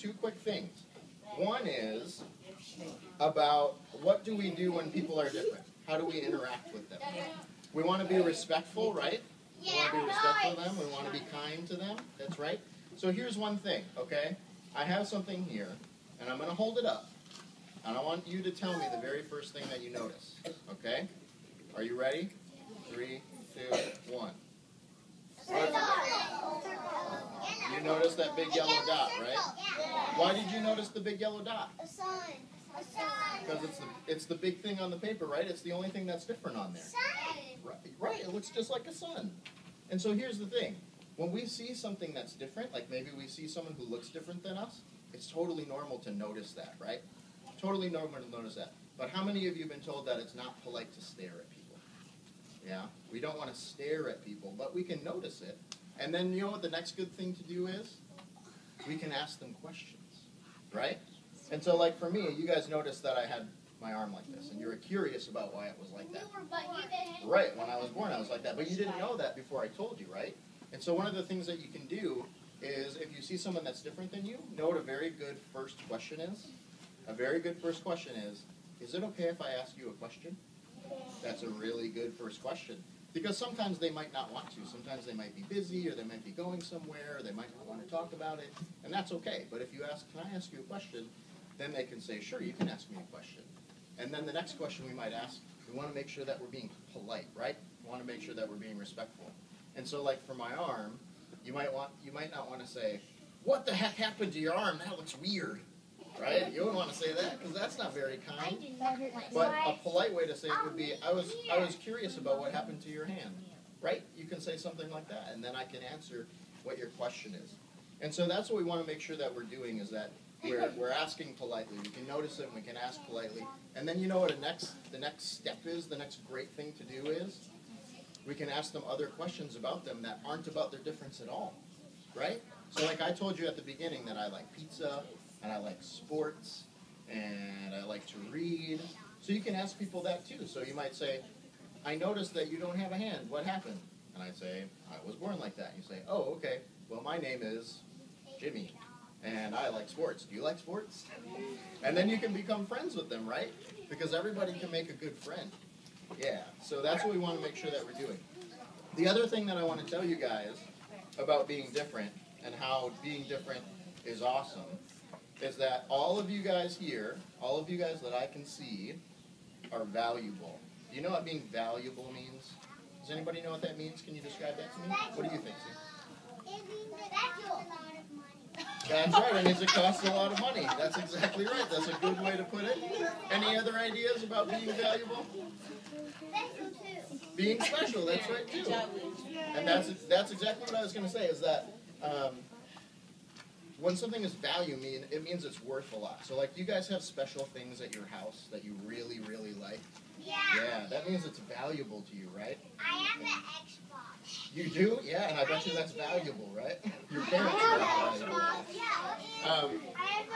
two quick things. One is about what do we do when people are different? How do we interact with them? We want to be respectful, right? We want to be respectful of them. We want to be kind to them. That's right. So here's one thing, okay? I have something here, and I'm going to hold it up. And I want you to tell me the very first thing that you notice, okay? Are you ready? 3, 2, 1. You noticed that big yellow dot, right? Why did you notice the big yellow dot? A sun. Because it's the big thing on the paper, right? It's the only thing that's different on there. Right, it looks just like a sun. And so here's the thing. When we see something that's different, like maybe we see someone who looks different than us, it's totally normal to notice that, right? Totally normal to notice that. But how many of you have been told that it's not polite to stare at people? Yeah? We don't want to stare at people, but we can notice it. And then you know what the next good thing to do is? We can ask them questions, right? And so like for me, you guys noticed that I had my arm like this, and you were curious about why it was like that. Right, when I was born I was like that, but you didn't know that before I told you, right? And so one of the things that you can do is if you see someone that's different than you, know what a very good first question is? A very good first question is it okay if I ask you a question? That's a really good first question. Because sometimes they might not want to. Sometimes they might be busy, or they might be going somewhere, or they might not want to talk about it, and that's okay. But if you ask, can I ask you a question, then they can say, sure, you can ask me a question. And then the next question we might ask, we want to make sure that we're being polite, right? We want to make sure that we're being respectful. And so like for my arm, you might not want to say, what the heck happened to your arm? That looks weird. Right? You wouldn't want to say that because that's not very kind. But a polite way to say it would be, I was curious about what happened to your hand. Right? You can say something like that, and then I can answer what your question is. And so that's what we want to make sure that we're doing is that we're asking politely. We can notice it and we can ask politely. And then you know what the next step is, the next great thing to do is? We can ask them other questions about them that aren't about their difference at all. Right? So like I told you at the beginning that I like pizza, and I like sports, and I like to read. So you can ask people that too. So you might say, I noticed that you don't have a hand. What happened? And I say, I was born like that. And you say, oh, okay. Well, my name is Jimmy, and I like sports. Do you like sports? And then you can become friends with them, right? Because everybody can make a good friend. Yeah, so that's what we want to make sure that we're doing. The other thing that I want to tell you guys about being different and how being different is awesome is that all of you guys here, all of you guys that I can see, are valuable. Do you know what being valuable means? Does anybody know what that means? Can you describe that to me? What do you think, Sue? It means it costs a lot of money. That's right, it means it costs a lot of money. That's exactly right. That's a good way to put it. Any other ideas about being valuable? Special too. Being special, that's right too. And that's exactly what I was going to say, is that when something is value, it means it's worth a lot. So like you guys have special things at your house that you really, really like. Yeah. Yeah, that means it's valuable to you, right? I have an Xbox. You do? Yeah, and I bet you that's valuable, right? Your parents I are have an valuable. Xbox. Yeah. I have